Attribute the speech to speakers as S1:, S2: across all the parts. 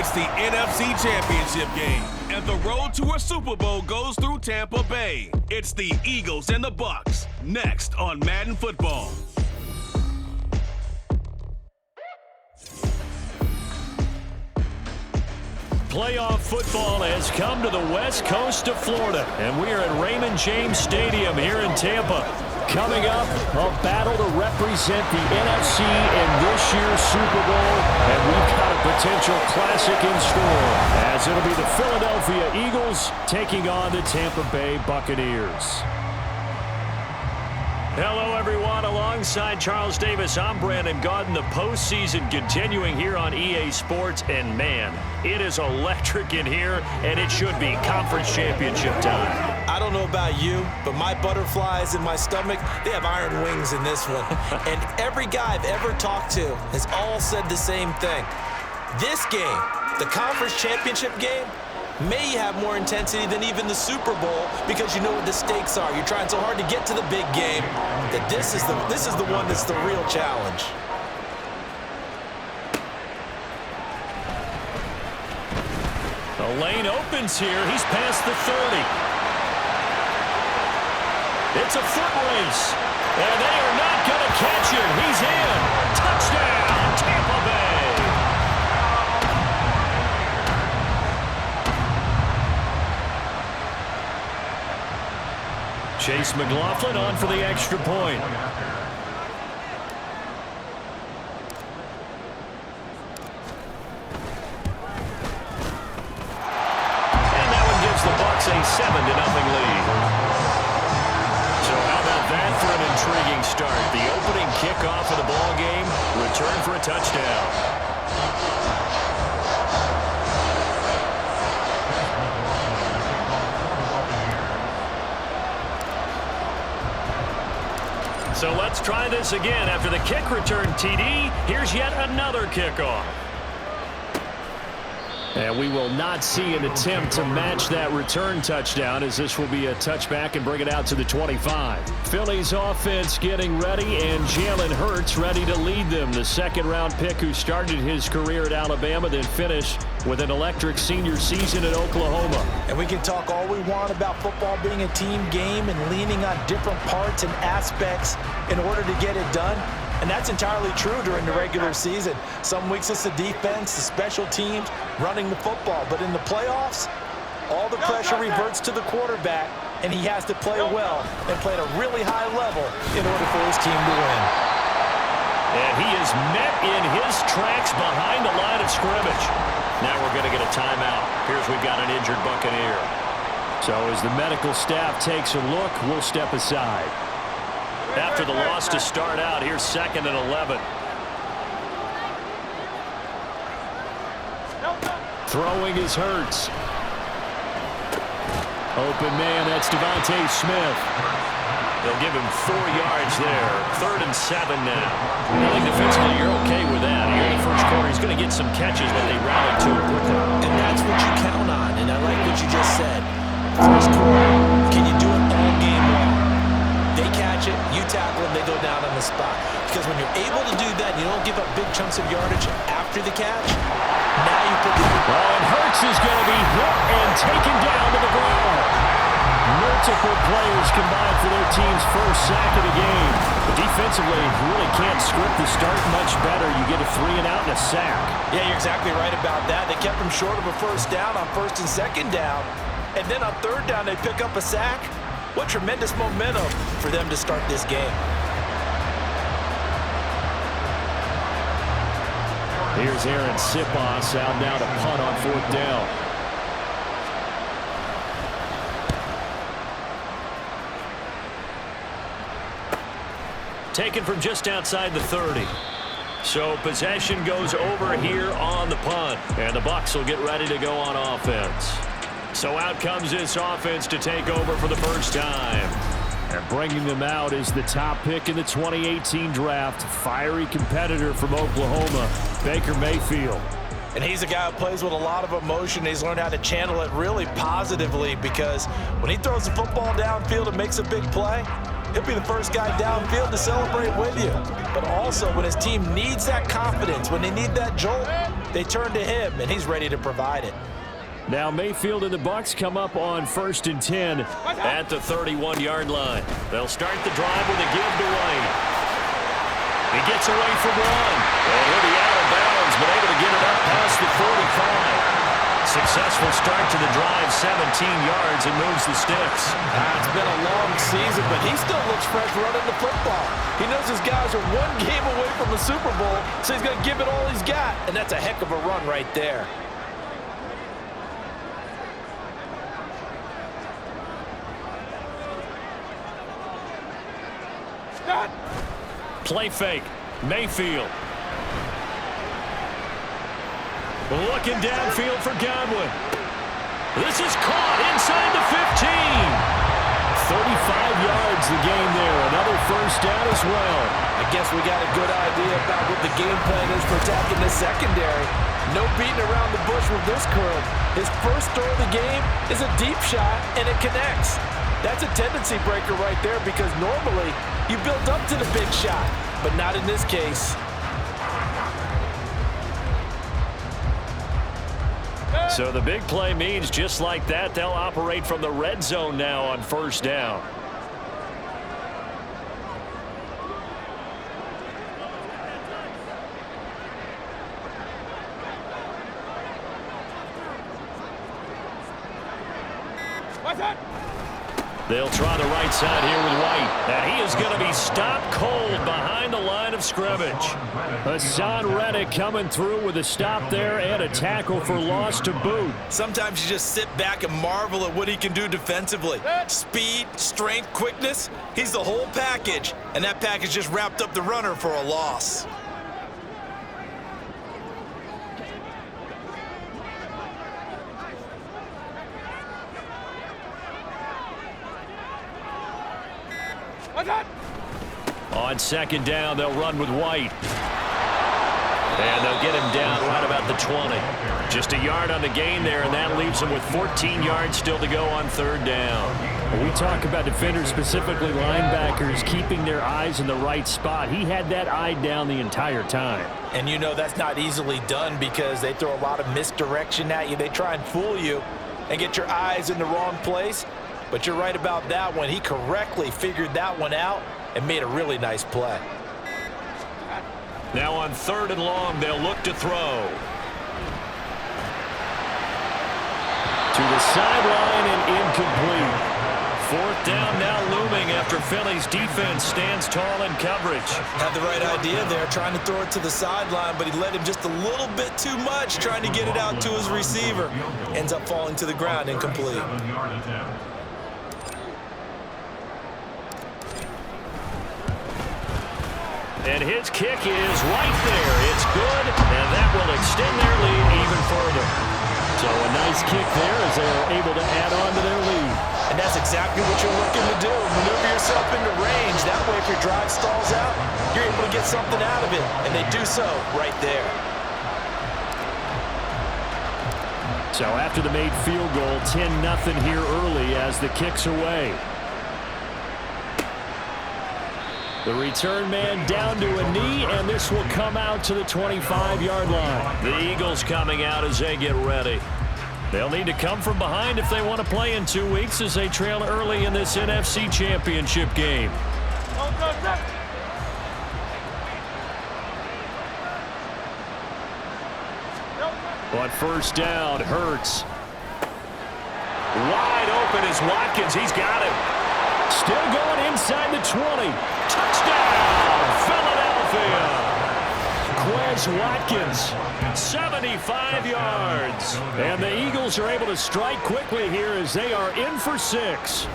S1: It's the NFC Championship game, and the road to a Super Bowl goes through Tampa Bay. It's the Eagles and the Bucs, next on Madden Football.
S2: Playoff football has come to the west coast of Florida, and we are at Raymond James Stadium here in Tampa. Coming up, a battle to represent the NFC in this year's Super Bowl, and we've got a potential classic in store, as it'll be the Philadelphia Eagles taking on the Tampa Bay Buccaneers. Hello, everyone. Alongside Charles Davis, I'm Brandon Gaudin. The postseason continuing here on EA Sports, and man, it is electric in here, and it should be conference championship time.
S3: I don't know about you, but my butterflies in my stomach, they have iron wings in this one. And every guy I've ever talked to has all said the same thing. This game, the conference championship game, may have more intensity than even the Super Bowl because you know what the stakes are. You're trying so hard to get to the big game that this is the one that's the real challenge.
S2: The lane opens here. He's past the 30. It's a foot race, and they are not going to catch him. He's in. Touchdown, Tampa Bay. Chase McLaughlin on for the extra point. And that one gives the Bucs a 7-0 lead. So how about that for an intriguing start? The opening kickoff of the ball game, return for a touchdown. So let's try this again. After the kick return TD, here's yet another kickoff. And we will not see an attempt to match that return touchdown, as this will be a touchback and bring it out to the 25. Philly's offense getting ready, and Jalen Hurts ready to lead them. The second-round pick who started his career at Alabama, then finished with an electric senior season at Oklahoma.
S3: And we can talk all we want about football being a team game and leaning on different parts and aspects in order to get it done. And that's entirely true during the regular season. Some weeks it's the defense, the special teams, running the football. But in the playoffs, all the pressure reverts to the quarterback, and he has to play well and play at a really high level in order for his team to win.
S2: And he is met in his tracks behind the line of scrimmage. Now we're going to get a timeout. Here's we've got an injured Buccaneer. So as the medical staff takes a look, we'll step aside. After the loss to start out, here's 2nd and 11. Throwing is Hurts. Open man, that's Devontae Smith. They'll give him 4 yards there. 3rd and 7 now. I think defensively you're okay with that. Here in the first quarter, he's going to get some catches, but they rally to him quickly.
S3: And that's what you count on, and I like what you just said. First quarter, can you do it all game long? They catch it, you tackle them, they go down on the spot. Because when you're able to do that, you don't give up big chunks of yardage after the catch. Now you put the...
S2: Oh, and Hurts is going to be hit and taken down to the ground. Multiple players combined for their team's first sack of the game. But defensively, you really can't script the start much better. You get a 3 and out and a sack.
S3: Yeah, you're exactly right about that. They kept him short of a first down on 1st and 2nd down. And then on 3rd down, they pick up a sack. What tremendous momentum for them to start this game.
S2: Here's Aaron Sipos out now to punt on 4th down. Taken from just outside the 30. So possession goes over here on the punt. And the Bucs will get ready to go on offense. So out comes this offense to take over for the first time. And bringing them out is the top pick in the 2018 draft, fiery competitor from Oklahoma, Baker Mayfield.
S3: And he's a guy who plays with a lot of emotion. He's learned how to channel it really positively, because when he throws the football downfield and makes a big play, he'll be the first guy downfield to celebrate with you. But also, when his team needs that confidence, when they need that jolt, they turn to him, and he's ready to provide it.
S2: Now Mayfield and the Bucs come up on 1st and 10 at the 31-yard line. They'll start the drive with a give to White. He gets away from one. And he'll be out of bounds, but able to get it up past the 45. Successful start to the drive, 17 yards, and moves the sticks.
S3: It's been a long season, but he still looks fresh running the football. He knows his guys are one game away from the Super Bowl, so he's going to give it all he's got, and that's a heck of a run right there.
S2: Play fake. Mayfield. Looking downfield for Godwin. This is caught inside the 15. 35 yards the game there. Another first down as well.
S3: I guess we got a good idea about what the game plan is for attacking the secondary. No beating around the bush with this crew. His first throw of the game is a deep shot, and it connects. That's a tendency breaker right there because normally you build up to the big shot, but not in this case.
S2: So the big play means just like that, they'll operate from the red zone now on first down.
S3: What's that?
S2: They'll try the right side here with White. And he is going to be stopped cold behind the line of scrimmage. Hassan Reddick coming through with a stop there and a tackle for loss to boot.
S3: Sometimes you just sit back and marvel at what he can do defensively. Speed, strength, quickness, he's the whole package. And that package just wrapped up the runner for a loss.
S2: On second down, they'll run with White. And they'll get him down right about the 20. Just a yard on the gain there, and that leaves him with 14 yards still to go on third down. When we talk about defenders, specifically linebackers, keeping their eyes in the right spot, he had that eye down the entire time.
S3: And you know that's not easily done because they throw a lot of misdirection at you. They try and fool you and get your eyes in the wrong place. But you're right about that one. He correctly figured that one out and made a really nice play.
S2: Now on third and long, they'll look to throw. To the sideline and incomplete. Fourth down now looming after Philly's defense stands tall in coverage.
S3: Had the right idea there, trying to throw it to the sideline, but he let him just a little bit too much, trying to get it out to his receiver. Ends up falling to the ground incomplete.
S2: And his kick is right there. It's good, and that will extend their lead even further. So a nice kick there as they're able to add on to their lead.
S3: And that's exactly what you're looking to do. Maneuver yourself into range. That way, if your drive stalls out, you're able to get something out of it. And they do so right there.
S2: So after the made field goal, 10-0 here early as the kick's away. The return man down to a knee, and this will come out to the 25-yard line. The Eagles coming out as they get ready. They'll need to come from behind if they want to play in 2 weeks as they trail early in this NFC Championship game. On first down, Hurts. Wide open is Watkins. He's got him. Still going inside the 20. Touchdown, Philadelphia. Quez Watkins, 75 yards. And the Eagles are able to strike quickly here as they are in for 6.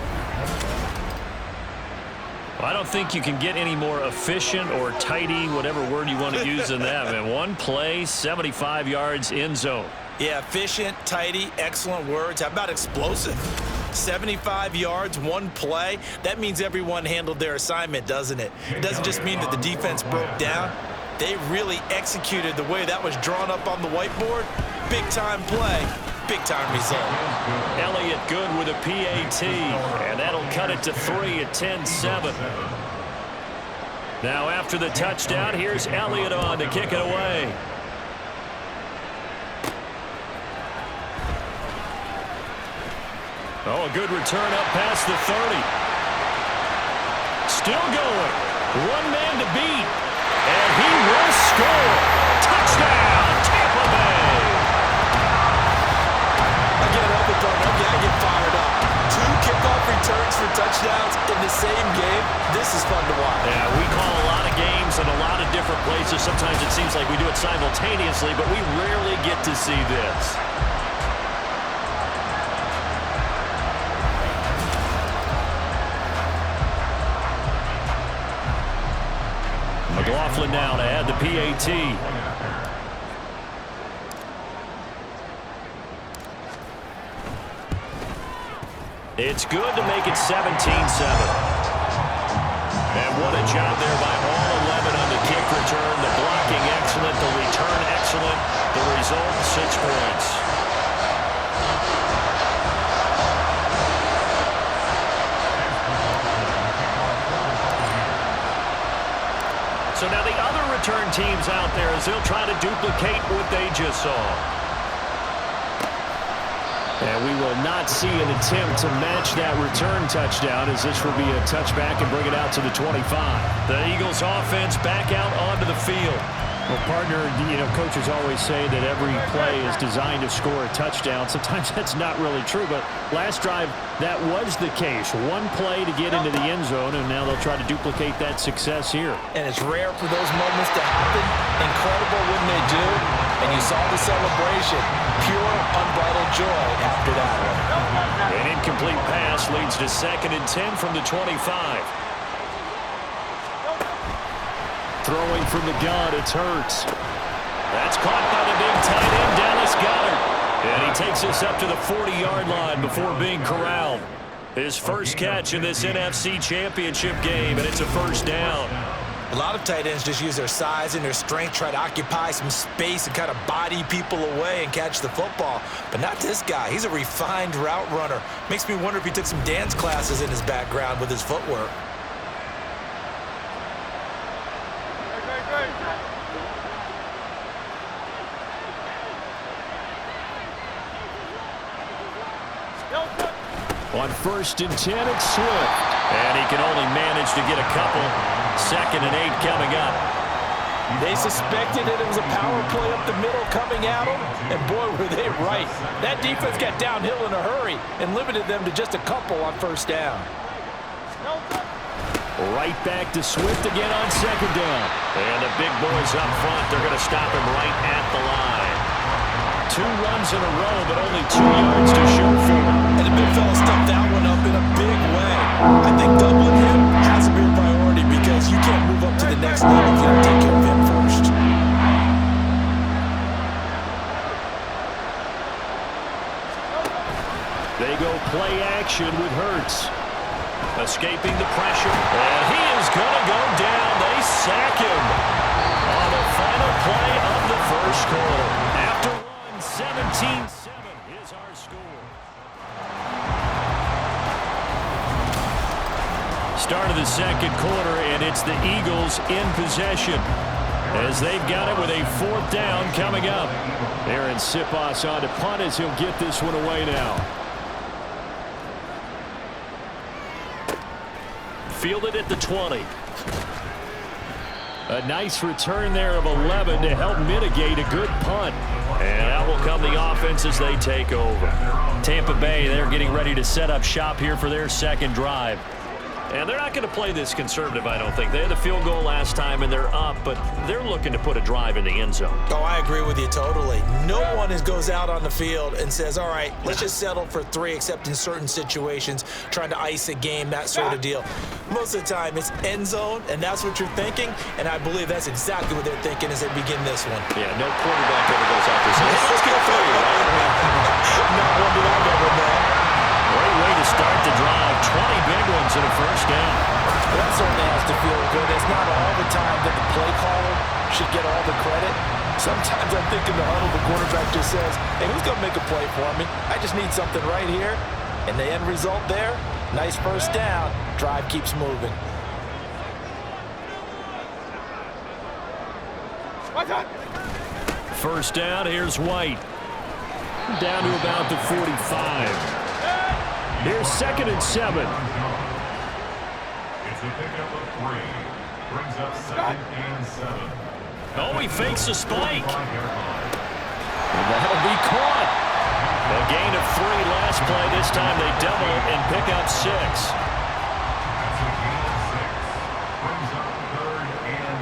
S2: I don't think you can get any more efficient or tidy, whatever word you want to use in that. Man, one play, 75 yards in zone.
S3: Yeah, efficient, tidy, excellent words. How about explosive? 75 yards, one play. That means everyone handled their assignment, doesn't it? It doesn't just mean that the defense broke down. They really executed the way that was drawn up on the whiteboard. Big-time play big-time result.
S2: Elliott good with a PAT, and that'll cut it to 3 at 10-7. Now after the touchdown, here's Elliott on to kick it away. Oh, a good return up past the 30. Still going. One man to beat. And he will score. Touchdown, Tampa Bay.
S3: Again, I get fired up. 2 kickoff returns for touchdowns in the same game. This is fun to watch.
S2: Yeah, we call a lot of games in a lot of different places. Sometimes it seems like we do it simultaneously, but we rarely get to see this. McLaughlin now to add the PAT. It's good to make it 17-7. And what a job there by all 11 on the kick return. The blocking excellent, the return excellent. The result, 6 points. So now the other return teams out there as they'll try to duplicate what they just saw. And we will not see an attempt to match that return touchdown as this will be a touchback and bring it out to the 25. The Eagles offense back out onto the field.
S4: Well, partner, coaches always say that every play is designed to score a touchdown. Sometimes that's not really true, but last drive, that was the case. One play to get into the end zone, and now they'll try to duplicate that success here.
S3: And it's rare for those moments to happen. Incredible when they do. And you saw the celebration. Pure, unbridled joy after that one.
S2: An incomplete pass leads to 2nd and 10 from the 25. Throwing from the gun, it's Hurts. That's caught by the big tight end, Dallas Goedert. And he takes us up to the 40-yard line before being corralled. His first catch in this NFC Championship game, and it's a first down.
S3: A lot of tight ends just use their size and their strength, try to occupy some space and kind of body people away and catch the football. But not this guy. He's a refined route runner. Makes me wonder if he took some dance classes in his background with his footwork.
S2: On 1st and 10, it's Swift. And he can only manage to get a couple. 2nd and 8 coming up.
S3: They suspected that it was a power play up the middle coming at them, and boy, were they right. That defense got downhill in a hurry and limited them to just a couple on 1st down.
S2: Right back to Swift again on 2nd down. And the big boys up front, they're going to stop him right at the line. 2 runs in a row, but only 2 yards to shoot for.
S3: And the big fella stuffed that one up in a big way. I think doubling him has to be a priority because you can't move up to the next level if you don't take care of him first.
S2: They go play action with Hurts. Escaping the pressure. And he is going to go down. They sack him on the final play of the first quarter. After 17-7 is our score. Start of the 2nd quarter, and it's the Eagles in possession as they've got it with a 4th down coming up. Aaron Siposs on to punt as he'll get this one away now. Fielded at the 20. A nice return there of 11 to help mitigate a good punt. And out will come the offense as they take over. Tampa Bay, they're getting ready to set up shop here for their 2nd drive. And they're not going to play this conservative, I don't think. They had the field goal last time, and they're up, but they're looking to put a drive in the end zone.
S3: Oh, I agree with you totally. No one goes out on the field and says, all right, let's just settle for 3, except in certain situations, trying to ice a game, that sort of deal. Most of the time, it's end zone, and that's what you're thinking, and I believe that's exactly what they're thinking as they begin this one.
S2: Yeah, no quarterback ever goes out there and says, hey, let's get 3, right?
S3: Not one that I've ever known.
S2: Great way to start the drive. 20 big ones and a first down.
S3: That certainly has to feel good. It's not all the time that the play caller should get all the credit. Sometimes I think in the huddle, the quarterback just says, hey, who's going to make a play for me? I just need something right here. And the end result there, nice first down. Drive keeps moving.
S2: First down, here's White. Down to about the 45. Here's 2nd and 7.
S5: It's a pickup of 3. Brings up 2nd and 7.
S2: Oh, he fakes a spike. And that'll be caught. A gain of 3 last play. This time they double it and pick up 6.
S5: That's a gain of 6. Brings up 3rd and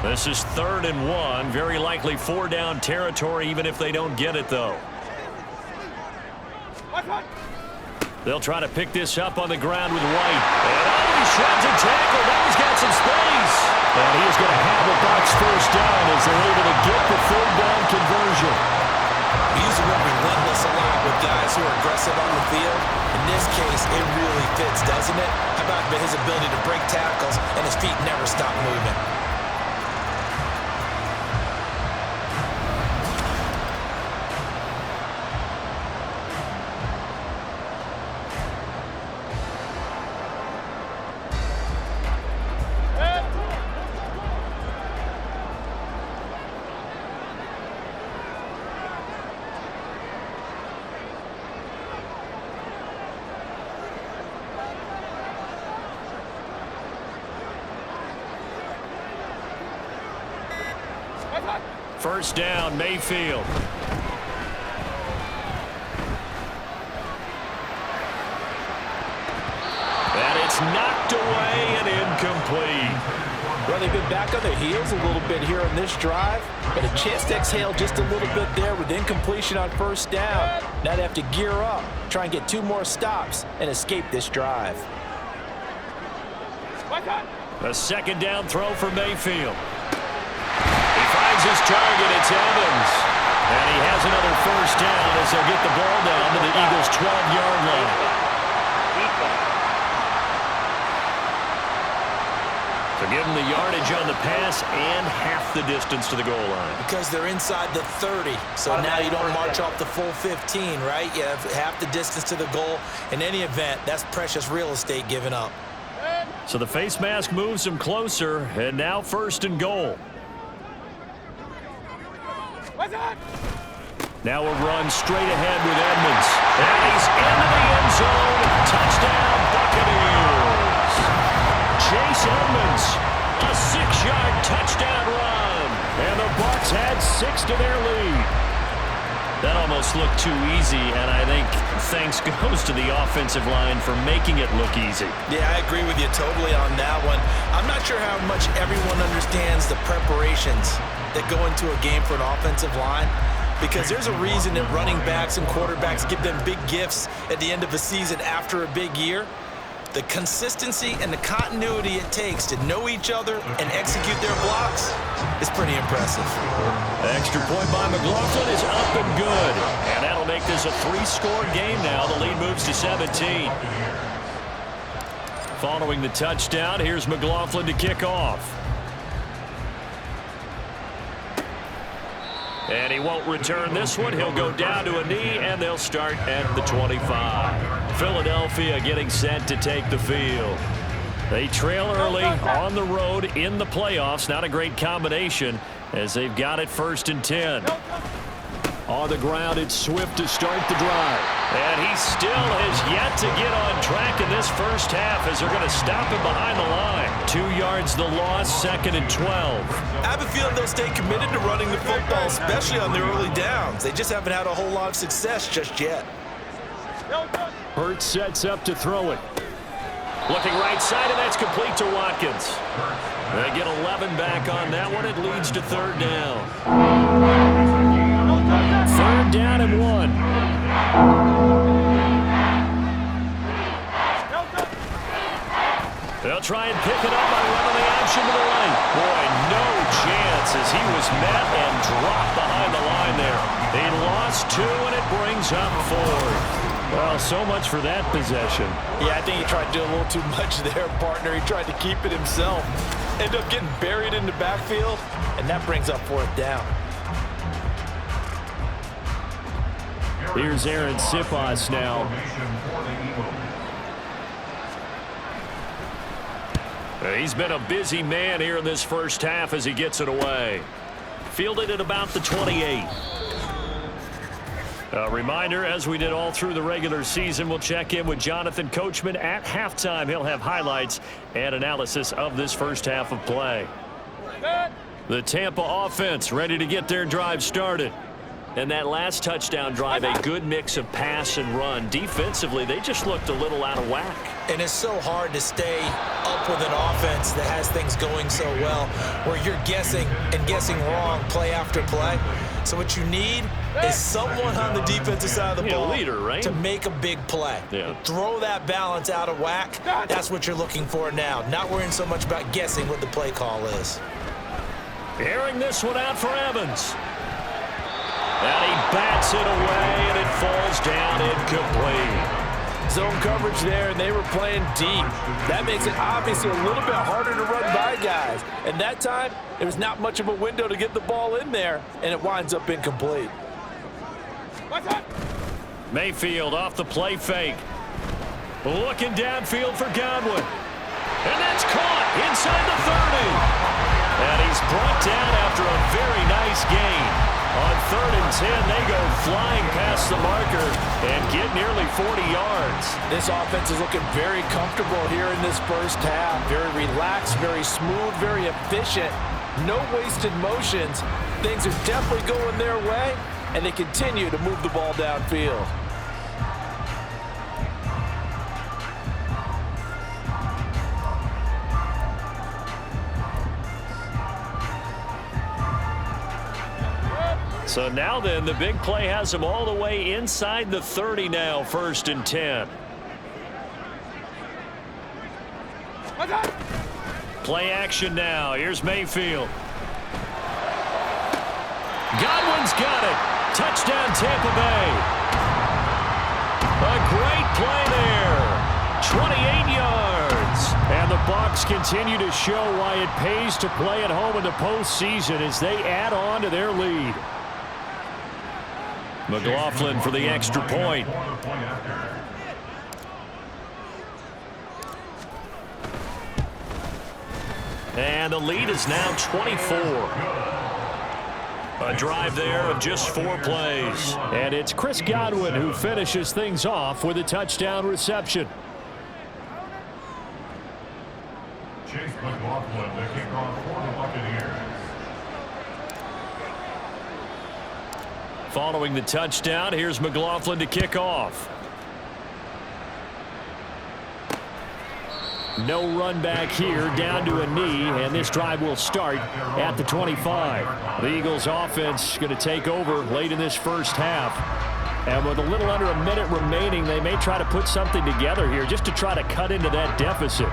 S5: 1.
S2: This is 3rd and 1. Very likely 4-down territory, even if they don't get it, though. They'll try to pick this up on the ground with White. And he shreds a tackle. Now he's got some space. And he is going to have a Bucs first down as they're able to get the 3rd down conversion.
S3: He's relentless a lot with guys who are aggressive on the field. In this case, it really fits, doesn't it? How about his ability to break tackles and his feet never stop moving?
S2: First down, Mayfield. And it's knocked away and incomplete.
S3: Well, they've been back on their heels a little bit here on this drive, but a chance to exhale just a little bit there with incompletion on first down. Now they have to gear up, try and get 2 more stops, and escape this drive.
S2: A 2nd down throw for Mayfield. He finds his target, it's Evans. And he has another first down as they'll get the ball down to the Eagles' 12-yard line. So give them the yardage on the pass and half the distance to the goal line.
S3: Because they're inside the 30, so now you don't march off the full 15, right? You have half the distance to the goal. In any event, that's precious real estate given up.
S2: So the face mask moves him closer, and now 1st and goal. Now a run straight ahead with Edmonds. And he's into the end zone. Touchdown, Buccaneers. Chase Edmonds, a 6-yard touchdown run. And the Bucs had 6 to their lead. That almost looked too easy, and I think thanks goes to the offensive line for making it look easy.
S3: Yeah, I agree with you totally on that one. I'm not sure how much everyone understands the preparations that go into a game for an offensive line, because there's a reason that running backs and quarterbacks give them big gifts at the end of a season after a big year. The consistency and the continuity it takes to know each other and execute their blocks is pretty impressive.
S2: The extra point by McLaughlin is up and good. And that'll make this a 3-score game now. The lead moves to 17. Following the touchdown, here's McLaughlin to kick off. And he won't return this one. He'll go down to a knee, and they'll start at the 25. Philadelphia getting set to take the field. They trail early on the road in the playoffs. Not a great combination as they've got it 1st and 10. On the ground, it's Swift to start the drive. And he still has yet to get on track in this first half as they're going to stop him behind the line. 2 yards the loss, 2nd and 12.
S3: I have a feeling they'll stay committed to running the football, especially on their early downs. They just haven't had a whole lot of success just yet.
S2: Hurts sets up to throw it. Looking right side, and that's complete to Watkins. They get 11 back on that one. It leads to 3rd down. 3rd down and 1. They'll try and pick it up by running the option to the right. Boy, no chance as he was met and dropped behind the line there. He lost 2, and it brings up 4. Well, so much for that possession.
S3: Yeah, I think he tried to do a little too much there, partner. He tried to keep it himself. end up getting buried in the backfield, and that brings up 4th down.
S2: Here's Aaron Siposs now. He's been a busy man here in this first half as he gets it away. Fielded at about the 28. A reminder, as we did all through the regular season, we'll check in with Jonathan Coachman at halftime. He'll have highlights and analysis of this first half of play. The Tampa offense ready to get their drive started. And that last touchdown drive, a good mix of pass and run. Defensively, they just looked a little out of whack.
S3: And it's so hard to stay up with an offense that has things going so well, where you're guessing and guessing wrong play after play. So what you need is someone on the defensive side of the ball
S2: leader, right?
S3: to make a big play.
S2: Yeah.
S3: Throw that balance out of whack. That's what you're looking for now. Not worrying so much about guessing what the play call is.
S2: Airing this one out for Evans. And he bats it away, and it falls down incomplete.
S3: Zone coverage there, and they were playing deep. That makes it obviously a little bit harder to run by guys. And that time, there was not much of a window to get the ball in there, and it winds up incomplete.
S2: Mayfield off the play fake. Looking downfield for Godwin. And that's caught inside the 30. And he's brought down after a very nice gain. On 3rd and 10, they go flying past the marker and get nearly 40 yards.
S3: This offense is looking very comfortable here in this first half. Very relaxed, very smooth, very efficient. No wasted motions. Things are definitely going their way, and they continue to move the ball downfield.
S2: So now then, the big play has him all the way inside the 30 now, 1st and 10. Play action now. Here's Mayfield. Godwin's got it. Touchdown, Tampa Bay. A great play there. 28 yards. And the Bucs continue to show why it pays to play at home in the postseason as they add on to their lead. McLaughlin for the extra point. And the lead is now 24. A drive there of just 4 plays.
S4: And it's Chris Godwin who finishes things off with a touchdown reception.
S5: Chase McLaughlin, the kickoff for the Buccaneers.
S2: Following the touchdown, here's McLaughlin to kick off.
S4: No run back here, down to a knee, and this drive will start at the 25. The Eagles offense going to take over late in this first half. And with a little under a minute remaining, they may try to put something together here just to try to cut into that deficit.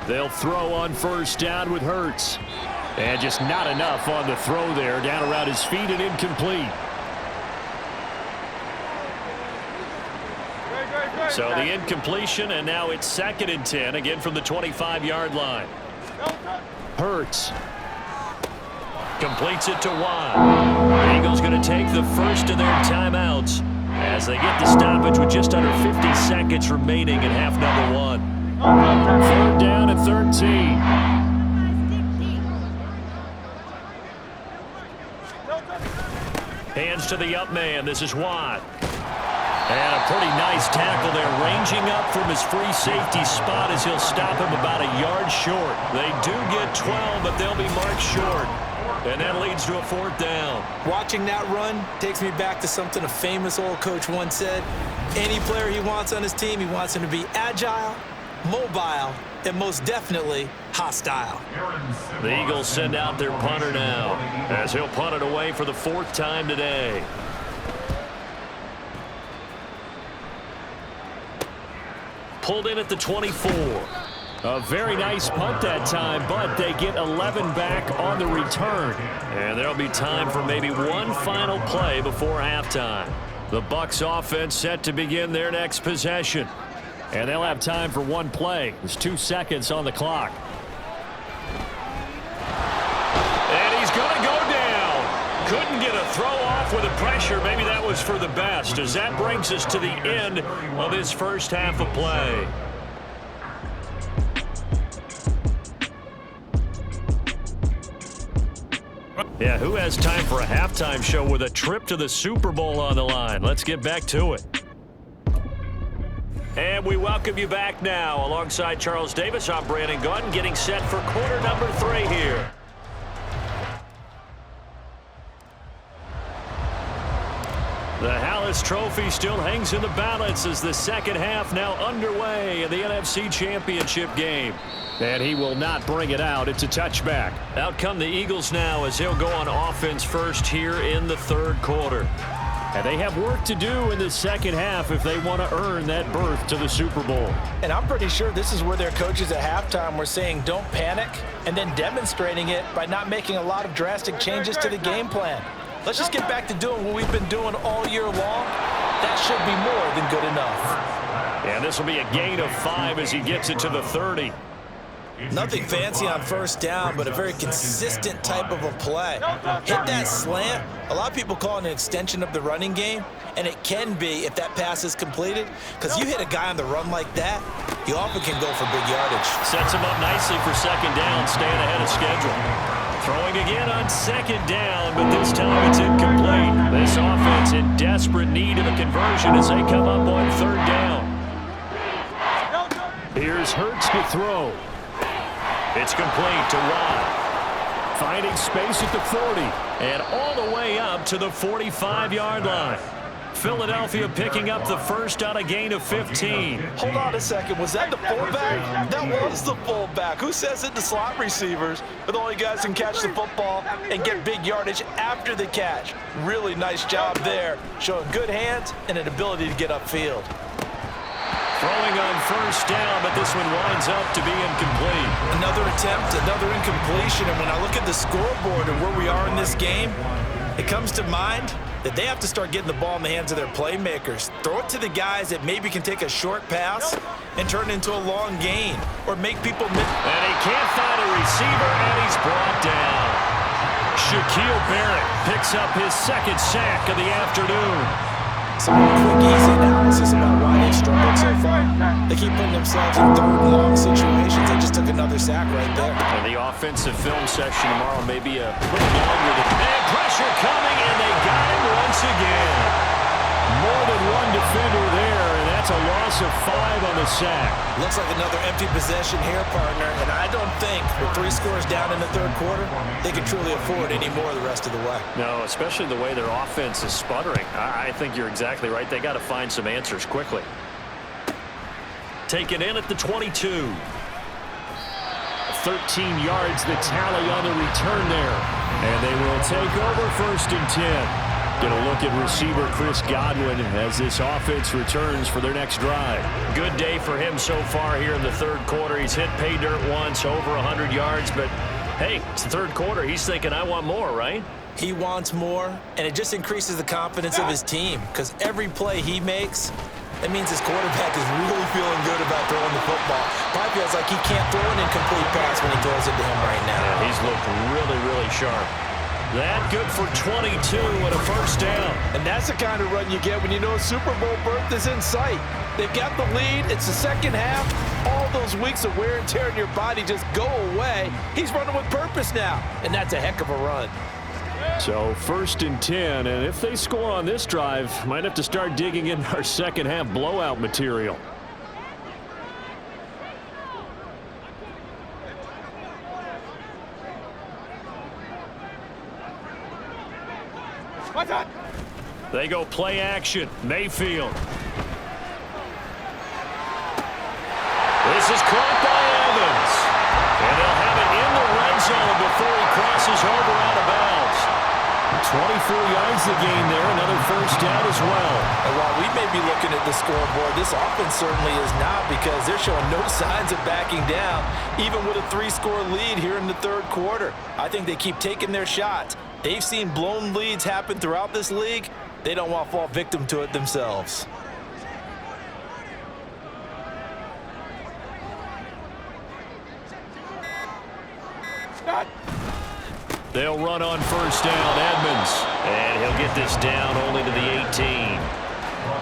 S4: They'll throw on 1st down with Hurts. And just not enough on the throw there, down around his feet and incomplete.
S2: So the incompletion, and now it's 2nd and 10, again from the 25-yard line.
S4: Hurts.
S2: Completes it to Watt. The Eagles going to take the first of their timeouts as they get the stoppage with just under 50 seconds remaining in half number 1.
S4: 3rd down at 13.
S2: Hands to the up man. This is Watt. And a pretty nice tackle there, ranging up from his free safety spot as he'll stop him about a yard short. They do get 12, but they'll be marked short. And that leads to a 4th down.
S3: Watching that run takes me back to something a famous old coach once said. Any player he wants on his team, he wants him to be agile, mobile, and most definitely hostile.
S2: The Eagles send out their punter now as he'll punt it away for the 4th time today. Pulled in at the 24.
S4: A very nice punt that time, but they get 11 back on the return.
S2: And there'll be time for maybe one final play before halftime. The Bucs offense set to begin their next possession. And they'll have time for one play. There's 2 seconds on the clock. And he's going to go down. Couldn't get a throw off with the pressure. Maybe that was for the best, as that brings us to the end of this first half of play. Yeah, who has time for a halftime show with a trip to the Super Bowl on the line? Let's get back to it. And we welcome you back now. Alongside Charles Davis, I'm Brandon Gunn, getting set for quarter number 3 here. The Hallis Trophy still hangs in the balance as the second half now underway in the NFC Championship game. And he will not bring it out. It's a touchback. Out come the Eagles now as he'll go on offense first here in the third quarter. And they have work to do in the second half if they want to earn that berth to the Super Bowl.
S3: And I'm pretty sure this is where their coaches at halftime were saying don't panic, and then demonstrating it by not making a lot of drastic changes to the game plan. Let's just get back to doing what we've been doing all year long. That should be more than good enough.
S2: And this will be a gain of 5 as he gets it to the 30.
S3: Nothing fancy on first down, but a very consistent type of a play. Hit that slant. A lot of people call it an extension of the running game, and it can be if that pass is completed, because you hit a guy on the run like that, you often can go for big yardage.
S2: Sets him up nicely for second down, staying ahead of schedule. Throwing again on second down, but this time it's incomplete. This offense in desperate need of a conversion as they come up on third down. Here's Hurts to throw. It's complete to Watt. Finding space at the 40. And all the way up to the 45-yard line. Philadelphia picking up the first on a gain of 15.
S3: Hold on a second. Was that the fullback? That was the fullback. Who says it? The slot receivers are the only guys who can catch the football and get big yardage after the catch. Really nice job there, showing good hands and an ability to get upfield.
S2: Throwing on first down, but this one winds up to be incomplete.
S3: Another attempt, another incompletion, and when I look at the scoreboard and where we are in this game, it comes to mind that they have to start getting the ball in the hands of their playmakers. Throw it to the guys that maybe can take a short pass and turn it into a long gain, or make people miss.
S2: And he can't find a receiver, and he's brought down. Shaquille Barrett picks up his second sack of the afternoon.
S3: Some quick, easy analysis about why they've struggled so far. They keep putting themselves in third and long situations. They just took another sack right there.
S2: And the offensive film session tomorrow may be a little longer than that. Pressure coming, and they got him once again. More than one defender there, and that's a loss of 5 on the sack.
S3: Looks like another empty possession here, partner, and I don't think with 3 scores down in the third quarter, they can truly afford any more the rest of the way.
S2: No, especially the way their offense is sputtering. I think you're exactly right. They got to find some answers quickly. Taken in at the 22. 13 yards the tally on the return there. And they will take over first and 10. Get a look at receiver Chris Godwin as this offense returns for their next drive. Good day for him so far here in the third quarter. He's hit pay dirt once, over 100 yards, but hey, it's the third quarter. He's thinking, I want more, right?
S3: He wants more, and it just increases the confidence of his team, because every play he makes, that means his quarterback is really feeling good about throwing the football. Probably feels like he can't throw an incomplete pass when he throws it to him right now.
S2: Yeah, he's looked really, really sharp. That good for 22 and a first down.
S3: And that's the kind of run you get when you know a Super Bowl berth is in sight. They've got the lead. It's the second half. All those weeks of wear and tear in your body just go away. He's running with purpose now, and that's a heck of a run.
S2: So first and 10, and if they score on this drive, might have to start digging in our second half blowout material. They go play action. Mayfield. This is caught by Evans. And they'll have it in the red zone before he crosses over out of bounds. 24 yards the gain there. Another first down as well.
S3: And while we may be looking at the scoreboard, this offense certainly is not, because they're showing no signs of backing down, even with a 3-score lead here in the third quarter. I think they keep taking their shots. They've seen blown leads happen throughout this league. They don't want to fall victim to it themselves.
S2: They'll run on first down, Edmonds. And he'll get this down only to the 18.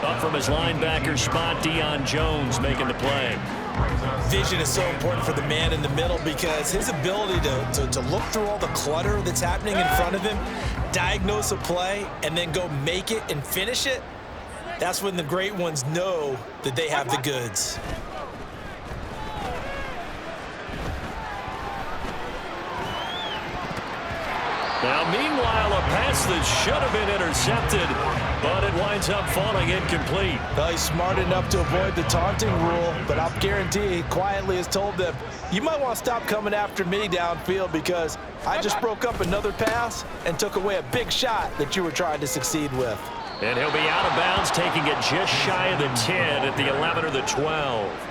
S2: Up from his linebacker spot, Deion Jones making the play.
S3: Vision is so important for the man in the middle because his ability to look through all the clutter that's happening in front of him, diagnose a play, and then go make it and finish it, that's when the great ones know that they have the goods.
S2: Now, meanwhile, a pass that should have been intercepted, but it winds up falling incomplete.
S3: Well, he's smart enough to avoid the taunting rule, but I'll guarantee he quietly has told them, you might want to stop coming after me downfield because I just broke up another pass and took away a big shot that you were trying to succeed with.
S2: And he'll be out of bounds, taking it just shy of the 10 at the 11 or the 12.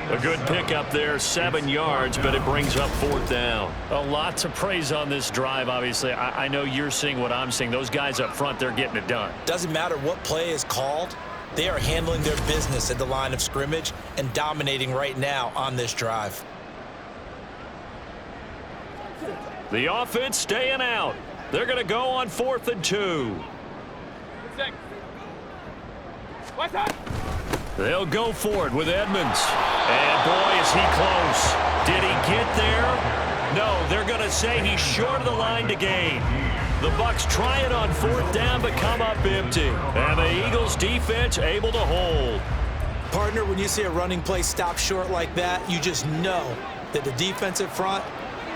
S2: A good pickup there, 7 yards, but it brings up 4th down.
S4: A lot to praise on this drive, obviously. I know you're seeing what I'm seeing. Those guys up front, they're getting it done.
S3: Doesn't matter what play is called. They are handling their business at the line of scrimmage and dominating right now on this drive.
S2: The offense staying out. They're going to go on 4th and 2. They'll go for it with Edmonds. And boy, is he close. Did he get there? No, they're going to say he's short of the line to gain. The Bucs try it on 4th down, but come up empty. And the Eagles defense able to hold.
S3: Partner, when you see a running play stop short like that, you just know that the defensive front,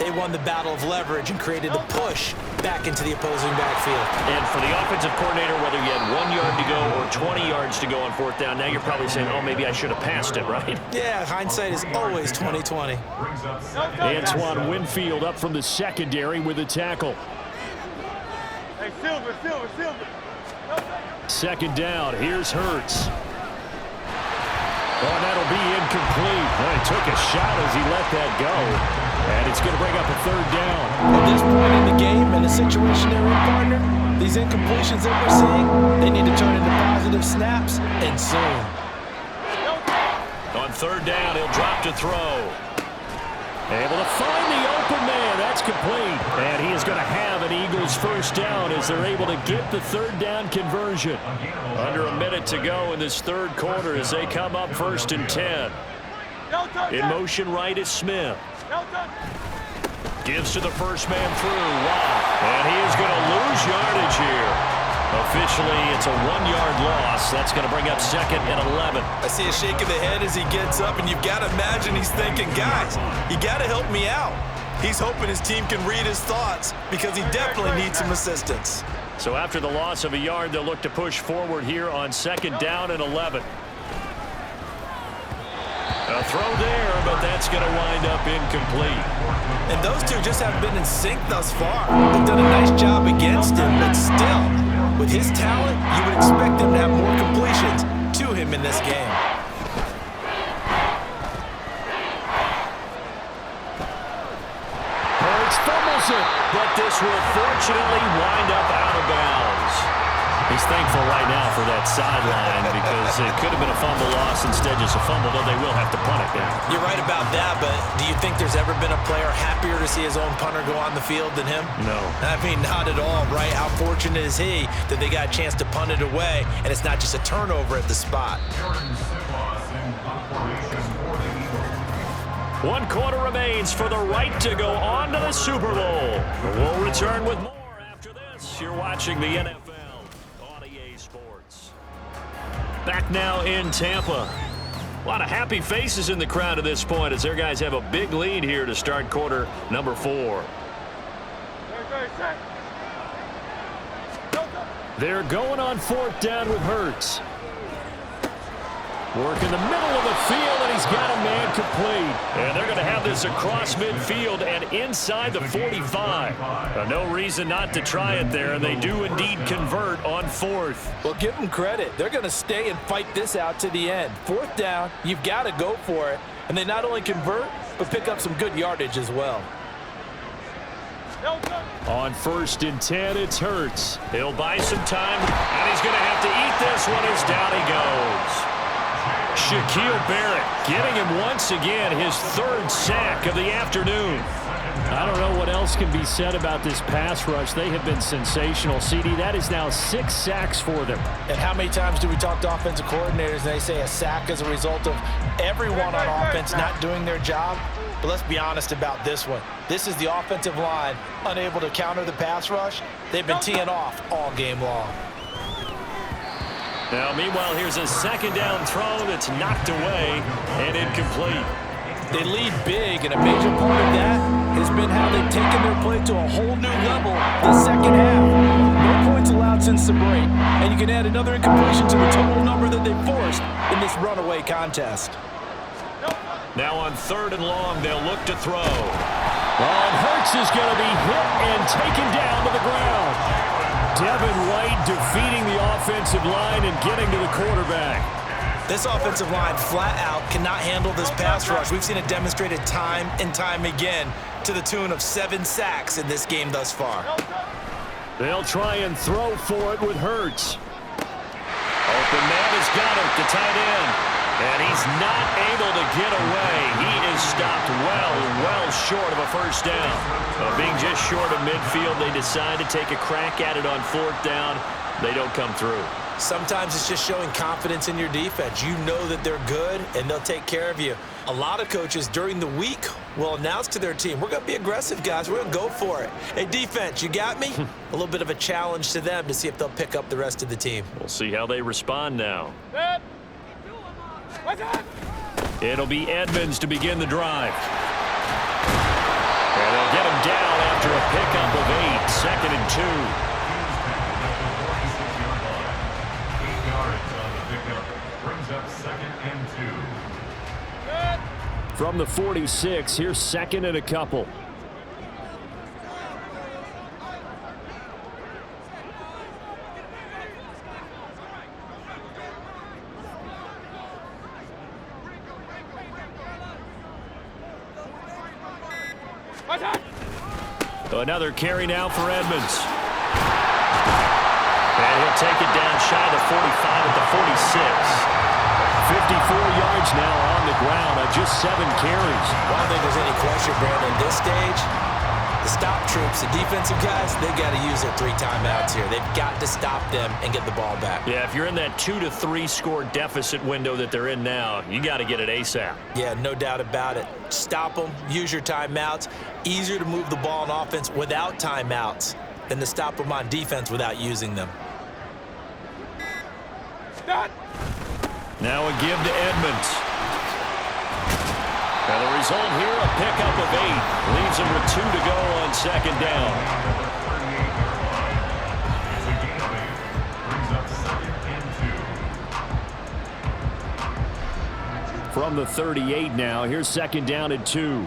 S3: they won the battle of leverage and created a push back into the opposing backfield.
S2: And for the offensive coordinator, whether you had 1 yard to go or 20 yards to go on 4th down, now you're probably saying, oh, maybe I should have passed it, right?
S3: Yeah, hindsight is always 20/20.
S2: Antoine Winfield up from the secondary with a tackle.
S6: Hey, Silver.
S2: 2nd down, here's Hurts. Oh, that'll be incomplete. Well, he took a shot as he let that go. And it's going to bring up a 3rd down.
S3: At this point in the game and the situation they're in, partner, these incompletions that we're seeing, they need to turn into positive snaps and soon.
S2: On 3rd down, he'll drop to throw. Able to find the open man. That's complete. And he is going to have an Eagles 1st down as they're able to get the 3rd down conversion. Under a minute to go in this 3rd quarter as they come up 1st and 10. In motion right is Smith. Gives to the first man through. Watt. And he is going to lose yardage here. Officially, it's a 1-yard loss. That's going to bring up 2nd and 11.
S3: I see a shake of the head as he gets up, and you've got to imagine he's thinking, guys, you got to help me out. He's hoping his team can read his thoughts because he definitely needs some assistance.
S2: So after the loss of a yard, they'll look to push forward here on 2nd down and 11. A throw there, but that's going to wind up incomplete.
S3: And those two just haven't been in sync thus far. They've done a nice job against him, but still, with his talent, you would expect him to have more completions to him in this game.
S2: Hurts fumbles it, but this will fortunately wind up out of bounds. He's thankful right now for that sideline because it could have been a fumble loss, instead just a fumble, though they will have to punt it now.
S3: You're right about that, but do you think there's ever been a player happier to see his own punter go on the field than him?
S2: No.
S3: I mean, not at all, right? How fortunate is he that they got a chance to punt it away, and it's not just a turnover at the spot.
S2: 1 quarter remains for the right to go on to the Super Bowl. We'll return with more after this. You're watching the NFL. Sports. Back now in Tampa. A lot of happy faces in the crowd at this point as their guys have a big lead here to start quarter number 4. They're going on 4th down with Hurts. Work in the middle of the field, and he's got a man complete. And they're going to have this across midfield and inside the 45. No reason not to try it there, and they do indeed convert on 4th.
S3: Well, give them credit. They're going to stay and fight this out to the end. 4th down, you've got to go for it. And they not only convert, but pick up some good yardage as well.
S2: On 1st and 10, it's Hurts. He'll buy some time, and he's going to have to eat this one as down he goes. Shaquille Barrett getting him once again, his 3rd sack of the afternoon.
S4: I don't know what else can be said about this pass rush. They have been sensational. CD, that is now 6 sacks for them.
S3: And how many times do we talk to offensive coordinators and they say a sack is a result of everyone on offense not doing their job? But let's be honest about this one. This is the offensive line unable to counter the pass rush. They've been teeing off all game long.
S2: Now, meanwhile, here's a 2nd down throw that's knocked away and incomplete.
S3: They lead big, and a major part of that has been how they've taken their play to a whole new level this second half. No points allowed since the break, and you can add another incompletion to the total number that they forced in this runaway contest.
S2: Now on 3rd and long, they'll look to throw. And Hurts is going to be hit and taken down to the ground. Devin White defeating the offensive line and getting to the quarterback.
S3: This offensive line flat out cannot handle this pass rush. We've seen it demonstrated time and time again to the tune of 7 sacks in this game thus far.
S2: They'll try and throw for it with Hurts. Open man has got it, the tight end. And he's not able to get away. He is stopped well short of a 1st down. Being just short of midfield, they decide to take a crack at it on 4th down. They don't come through.
S3: Sometimes it's just showing confidence in your defense. You know that they're good, and they'll take care of you. A lot of coaches during the week will announce to their team, we're going to be aggressive, guys. We're going to go for it. Hey, defense, you got me? A little bit of a challenge to them to see if they'll pick up the rest of the team.
S2: We'll see how they respond now. It'll be Edmonds to begin the drive. And they'll get him down after a pickup of 8, 2nd and 2.
S4: From the 46, here's 2nd and a couple.
S2: Another carry now for Edmonds. And he'll take it down shy of the 45 at the 46.
S4: 54 yards now on the ground on just 7 carries.
S3: I don't think there's any question, Brandon, at this stage, the stop troops, the defensive guys, they got to use their 3 timeouts here. They've got to stop them and get the ball back.
S2: Yeah, if you're in that 2 to 3 score deficit window that they're in now, you got to get it ASAP.
S3: Yeah, no doubt about it. Stop them, use your timeouts. Easier to move the ball on offense without timeouts than to stop them on defense without using them.
S2: Now a give to Edmonds. And the result here, a pickup of 8. Leaves him with 2 to go on 2nd down.
S4: From the 38 now, here's 2nd down and 2.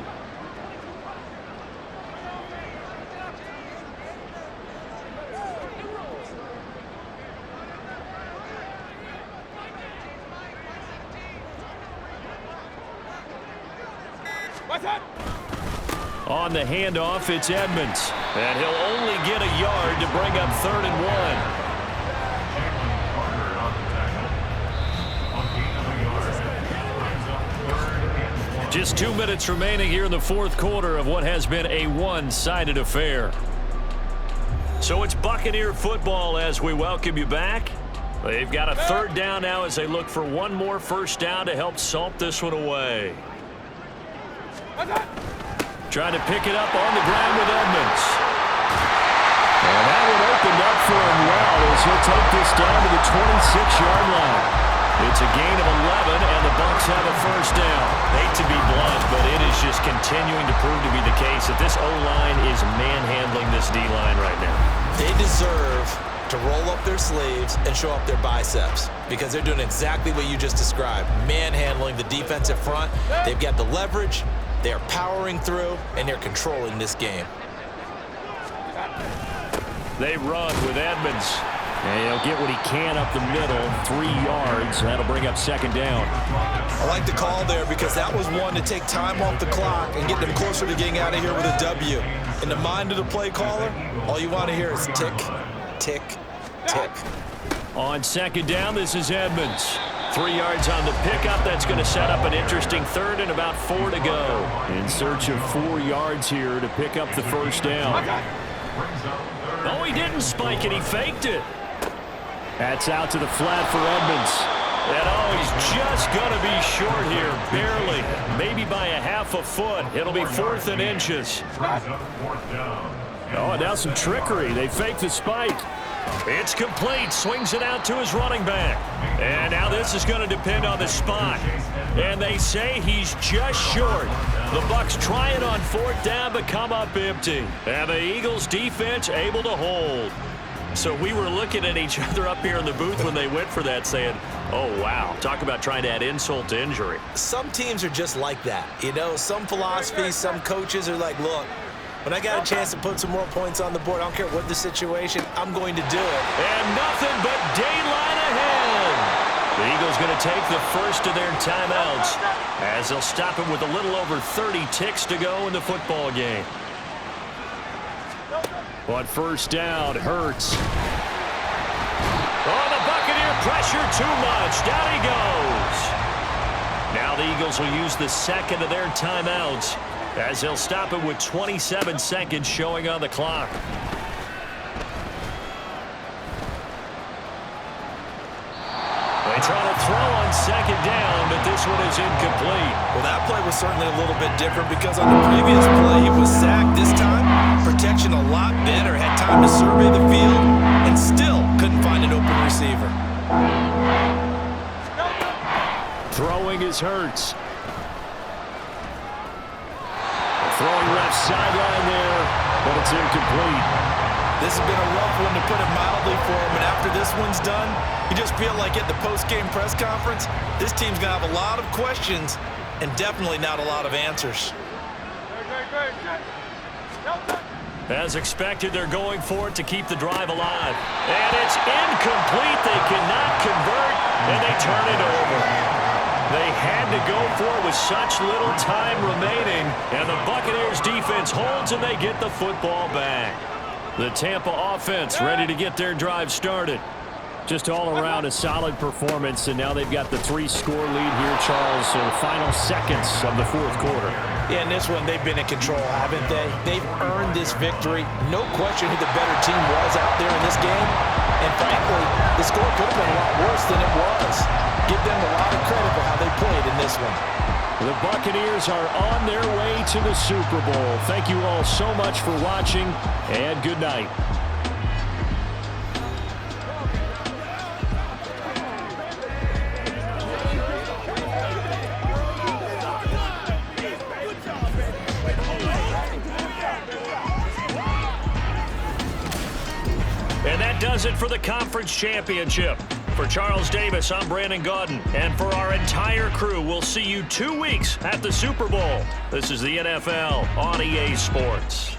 S2: On the handoff, it's Edmonds. And he'll only get a yard to bring up 3rd and 1. Just 2 minutes remaining here in the 4th quarter of what has been a one-sided affair. So it's Buccaneer football as we welcome you back. They've got a 3rd down now as they look for one more 1st down to help salt this one away. Trying to pick it up on the ground with Edmonds. And that one opened up for him well as he'll take this down to the 26-yard line. It's a gain of 11, and the Bucs have a 1st down. Hate to be blunt, but it is just continuing to prove to be the case that this O-line is manhandling this D-line right now.
S3: They deserve to roll up their sleeves and show up their biceps because they're doing exactly what you just described, manhandling the defensive front. They've got the leverage. They're powering through, and they're controlling this game.
S2: They run with Edmonds. And he'll get what he can up the middle, 3 yards. That'll bring up second down.
S3: I like the call there because that was one to take time off the clock and get them closer to getting out of here with a W. In the mind of the play caller, all you want to hear is tick, tick, tick.
S2: On second down, this is Edmonds. 3 yards on the pickup. That's going to set up an interesting third and about 4 to go. In search of 4 yards here to pick up the first down. Oh, he didn't spike it. He faked it. That's out to the flat for Edmonds. And oh, he's just going to be short here, barely. Maybe by a half a foot. It'll be 4th and inches. Oh, and now some trickery. They fake the spike. It's complete. Swings it out to his running back. And now this is going to depend on the spot. And they say he's just short. The Bucs try it on 4th down, but come up empty. And the Eagles defense able to hold. So we were looking at each other up here in the booth when they went for that saying, oh, wow, talk about trying to add insult to injury.
S3: Some teams are just like that. You know, some philosophies, some coaches are like, look, when I got a chance to put some more points on the board, I don't care what the situation, I'm going to do it.
S2: And nothing but daylight ahead. The Eagles going to take the first of their timeouts as they'll stop him with a little over 30 ticks to go in the football game. On first down, Hurts. Oh, the Buccaneer pressure too much. Down he goes. Now the Eagles will use the second of their timeouts as they'll stop it with 27 seconds showing on the clock. They try to throw on second down, but this one is incomplete.
S3: Well, that play was certainly a little bit different because on the previous play, he was sacked. This time, protection a lot better. Had time to survey the field and still couldn't find an open receiver.
S2: Throwing is Hurts. Throwing left sideline there, but it's incomplete.
S3: This has been a rough one, to put it mildly, for him. And after this one's done, you just feel like at the post-game press conference, this team's going to have a lot of questions and definitely not a lot of answers.
S2: As expected, they're going for it to keep the drive alive. And it's incomplete. They cannot convert, and they turn it over. They had to go for it with such little time remaining, and the Buccaneers defense holds, and they get the football back. The Tampa offense ready to get their drive started.
S4: Just all around a solid performance, and now they've got the 3-score lead here, Charles. So the final seconds of the 4th quarter.
S3: Yeah, in this one, they've been in control, haven't they? They've earned this victory. No question who the better team was out there in this game. And frankly, the score could have been a lot worse than it was. Give them a lot of credit for how they played in this one.
S2: The Buccaneers are on their way to the Super Bowl. Thank you all so much for watching, and good night. And that does it for the conference championship. For Charles Davis, I'm Brandon Gaudin. And for our entire crew, we'll see you 2 weeks at the Super Bowl. This is the NFL on EA Sports.